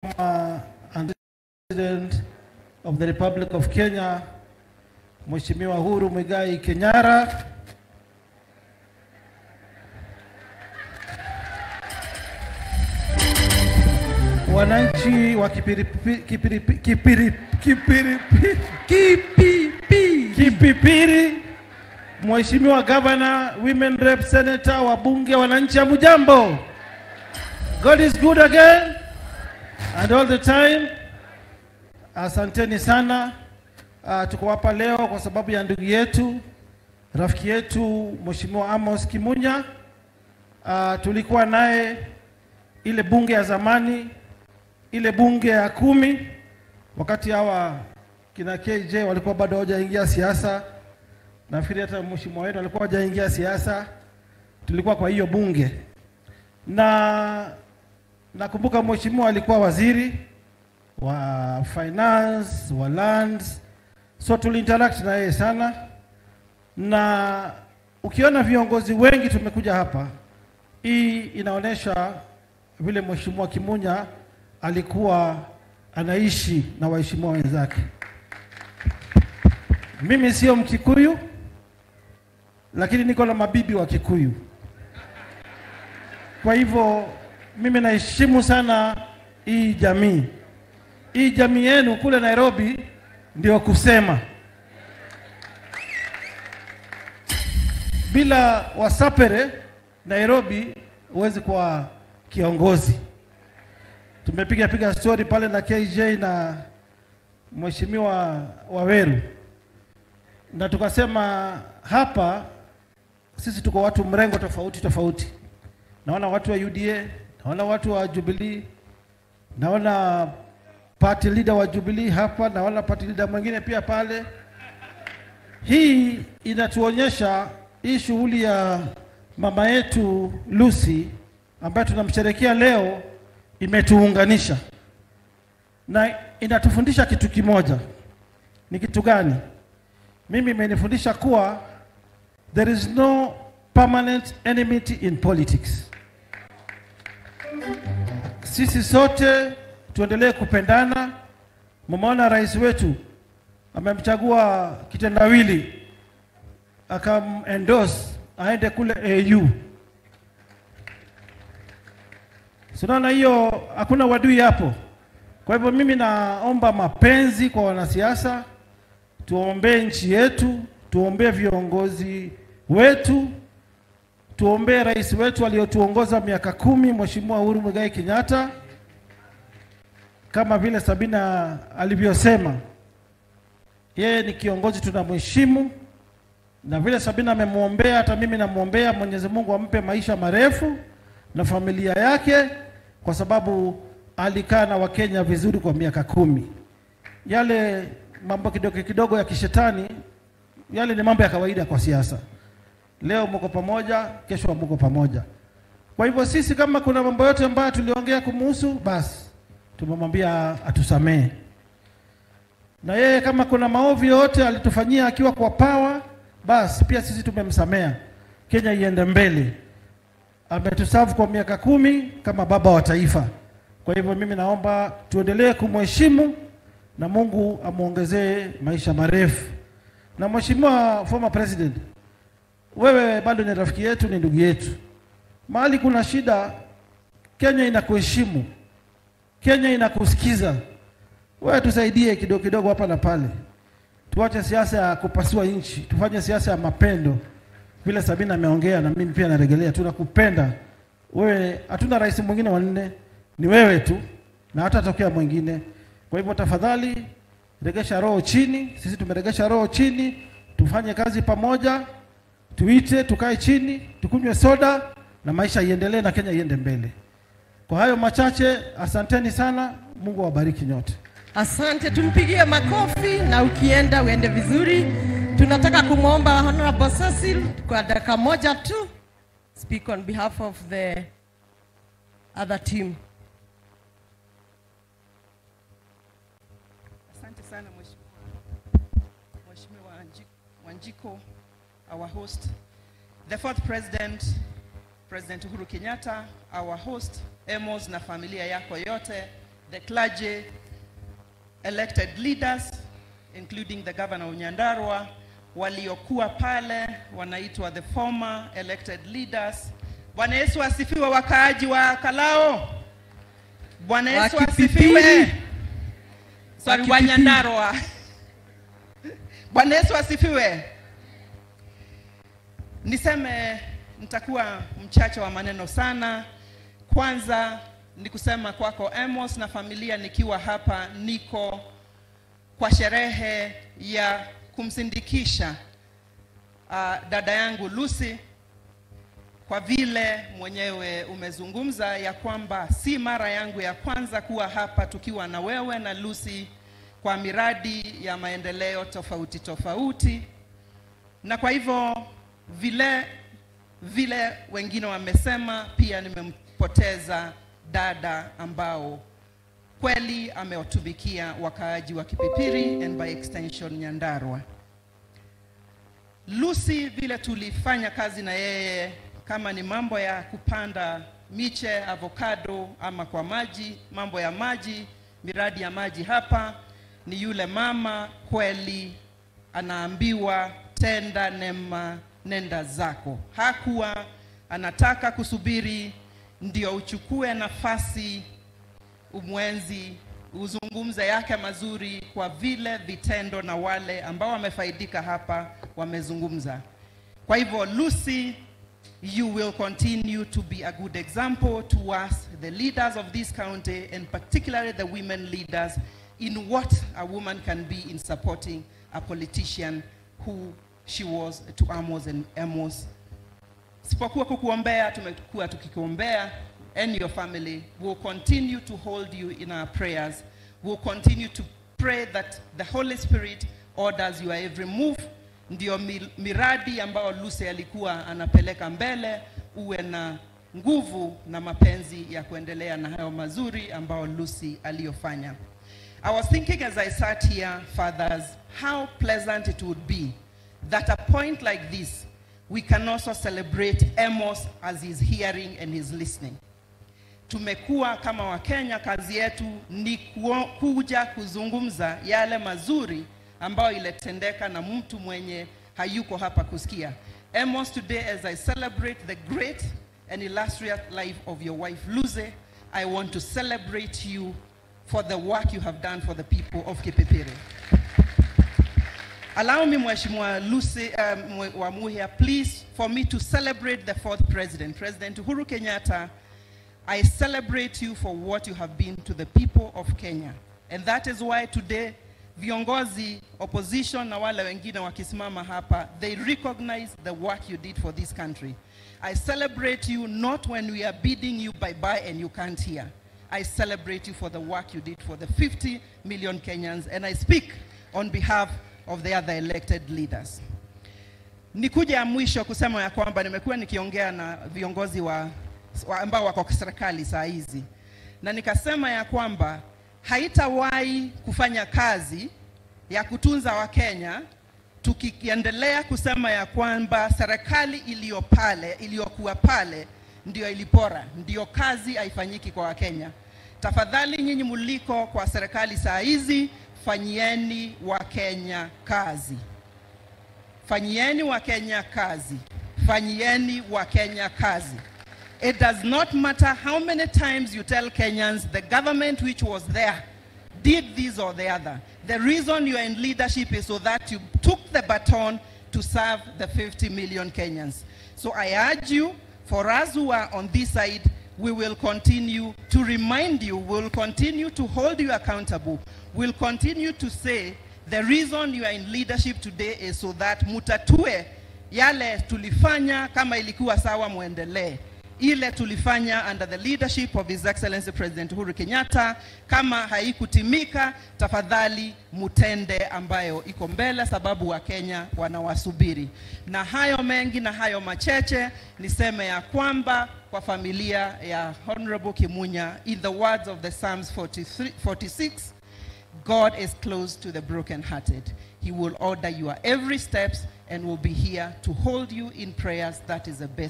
and President of the Republic of Kenya, Mheshimiwa Uhuru Muigai Kenyatta, wananchi wa Kipipiri, Mheshimiwa Governor, Women Rep, Senator, wabunge, wananchi hamujambo. God is good again and all the time. Asanteni sana. Tuko hapa leo kwa sababu ya ndugu yetu, rafiki yetu Mheshimiwa Amos Kimunya. Tulikuwa naye ile bunge ya zamani, ile bunge ya 10, wakati hawa kina KJ walikuwa bado hawajaingia siasa. Nafikiri hata mheshimiwa wetu alikuwa hajaingia siasa. Tulikuwa kwa hiyo bunge. Na nakumbuka mheshimiwa alikuwa waziri wa finance, wa lands. So tuliinteract na yeye sana. Na ukiona viongozi wengi tumekuja hapa, hii inaonesha vile mheshimiwa Kimunya alikuwa anaishi na waheshimiwa wenzake. Mimi sio Mkikuyu, lakini niko na mabibi wa Kikuyu. Kwa hivyo mimi naheshimu sana hii jamii. Hii jamii yenu kule Nairobi ndio kusema. Bila Wasapere Nairobi huwezi kuwa kiongozi. Tumepiga story pale na KJ na mheshimiwa Waweru. Na tukasema hapa sisi tuko watu mrengo tofauti. Naona watu wa UDA, naona watu wa Jubilee, naona party leader wa Jubilee hapa, naona party leader mwingine pia pale. Hii inatuonyesha hii shughuli ya mama yetu Lucy ambayo tunamsherehekea leo imetuunganisha. Na inatufundisha kitu kimoja. Ni kitu gani? Mimi imenifundisha kuwa there is no permanent enmity in politics. Sisi sote tuendelee kupendana. Mmeona rais wetu amemchagua kitendawili, akam-endorse aende kule AU. Sinaona hiyo hakuna wadui hapo. Kwa hivyo mimi naomba mapenzi kwa wanasiasa. Tuombee nchi yetu, tuombee viongozi wetu, tuombee rais wetu aliyotuongoza miaka 10, Mheshimiwa Uhuru Muigai Kenyatta. Kama vile Sabina alivyosema, yeye ni kiongozi tunamheshimu, na vile Sabina amemuombea, hata mimi namuombea Mwenyezi Mungu ampe maisha marefu na familia yake, kwa sababu alikaa na Wakenya vizuri kwa miaka 10. Yale mambo kidogo ya kishetani, yale ni mambo ya kawaida kwa siasa. Leo mko pamoja, kesho mko pamoja. Kwa hivyo sisi kama kuna mambo yote ambayo tuliongea kumhusu, basi tumemwambia atusamee. Na yeye kama kuna maovu yote alitufanyia akiwa kwa power, basi pia sisi tumemsamea. Kenya iende mbele. Ametuserve kwa miaka 10 kama baba wa taifa. Kwa hivyo mimi naomba tuendelee kumheshimu na Mungu amuongezee maisha marefu. Na mheshimiwa former president, wewe bado ni rafiki yetu, ni ndugu yetu. Mahali kuna shida, Kenya inakuheshimu. Kenya inakusikiza. Wewe tusaidie kidogo hapa na pale. Tuache siasa ya kupasua nchi, tufanye siasa ya mapendo. Vile Sabina ameongea na mimi pia narejelea, tunakupenda. Wewe hatuna rais mwingine wa nne, ni wewe tu na hata tokea mwingine. Kwa hivyo tafadhali regesha roho chini. Sisi tumeregesha roho chini, tufanye kazi pamoja, tuite, tukae chini, tukunywe soda na maisha iendelee na Kenya iende mbele. Kwa hayo machache, asanteni sana. Mungu awabariki nyote. Asante, tumpigie makofi na ukienda uende vizuri. Tunataka kumwomba Honorable Cecil kwa dakika moja tu speak on behalf of the other team. Asante sana Mheshimiwa Wanjiko, our host, the fourth president, President Uhuru Kenyatta, our host, Amos na familia yako yote, the clergy, elected leaders, including the governor of Nyandarua, waliokuwa pale, wanaitwa the former elected leaders. Bwana Yesu asifiwe wakaaji wa Kalao. Bwana Yesu asifiwe. Sorry, wa Nyandarua. Bwana Yesu asifiwe. Niseme nitakuwa mchache wa maneno sana. Kwanza ni kusema kwako Amos na familia, nikiwa hapa niko kwa sherehe ya kumsindikisha dada yangu Lucy, kwa vile mwenyewe umezungumza ya kwamba si mara yangu ya kwanza kuwa hapa tukiwa na wewe na Lucy kwa miradi ya maendeleo tofauti tofauti. Na kwa hivyo vile wengine wamesema, pia nimempoteza dada ambao kweli amewatumikia wakaaji wa Kipipiri and by extension Nyandarua. Lucy vile tulifanya kazi na yeye, kama ni mambo ya kupanda miche, avocado ama kwa maji, mambo ya maji, miradi ya maji hapa, ni yule mama kweli anaambiwa tenda nema nenda zako. Hakuwa anataka kusubiri ndio uchukue nafasi umwenzi uzungumze yake mazuri, kwa vile vitendo na wale ambao wamefaidika hapa wamezungumza. Kwa hivyo Lucy, you will continue to be a good example to us, the leaders of this county, and particularly the women leaders, in what a woman can be in supporting a politician who she was to Amos and Amos. Sipokuwa kukuombea, tumekuwa tukikuombea, and your family will continue to hold you in our prayers. We'll continue to pray that the Holy Spirit orders your every move. Ndio miradi ambao Lucy alikuwa anapeleka mbele, uwe na nguvu na mapenzi ya kuendelea na hayo mazuri ambao Lucy aliyofanya. I was thinking as I sat here, fathers, how pleasant it would be that a point like this, we can also celebrate Amos as he's hearing and he's listening. Tumekuwa kama wa Kenya, kazi yetu ni kuja kuzungumza yale mazuri ambao iletendeka na mtu mwenye hayuko hapa kusikia. Amos, today as I celebrate the great and illustrious life of your wife Lucy, I want to celebrate you for the work you have done for the people of Kipipiri. Allow me, Mheshimiwa Lucy Wamuhia, please, for me to celebrate the fourth president, President Uhuru Kenyatta. I celebrate you for what you have been to the people of Kenya. And that is why today, viongozi, opposition na wale wengine wakisimama hapa, they recognize the work you did for this country. I celebrate you not when we are bidding you bye-bye and you can't hear. I celebrate you for the work you did for the 50 million Kenyans, and I speak on behalf of the other elected leaders. Nikuja ya mwisho kusema ya kwamba nimekuwa nikiongea na viongozi ambao wako serikali saa hizi, na nikasema ya kwamba haitawahi kufanya kazi ya kutunza wa Kenya tukiendelea kusema ya kwamba serikali iliyokuwa pale ndio ilipora, ndio kazi haifanyiki kwa Wakenya. Tafadhali nyinyi muliko kwa serikali saa hizi, fanyieni wa Kenya kazi. Fanyieni wa Kenya kazi. Fanyieni wa Kenya kazi. It does not matter how many times you tell Kenyans the government which was there did this or the other. The reason you are in leadership is so that you took the baton to serve the 50 million Kenyans. So I urge you, for us who are on this side, we will continue to remind you, we will continue to hold you accountable. We'll continue to say the reason you are in leadership today is so that mutatue yale tulifanya kama ilikuwa sawa muendelee. Ile tulifanya under the leadership of His Excellency President Uhuru Kenyatta, kama haikutimika, tafadhali mutende ambayo iko mbele, sababu wa Kenya wanawasubiri. Na hayo mengi na hayo macheche, niseme ya kwamba kwa familia ya Honorable Kimunya, in the words of the Psalms 46, God is close to the brokenhearted. He will order your every steps and will be here to hold you in prayers. That is the best.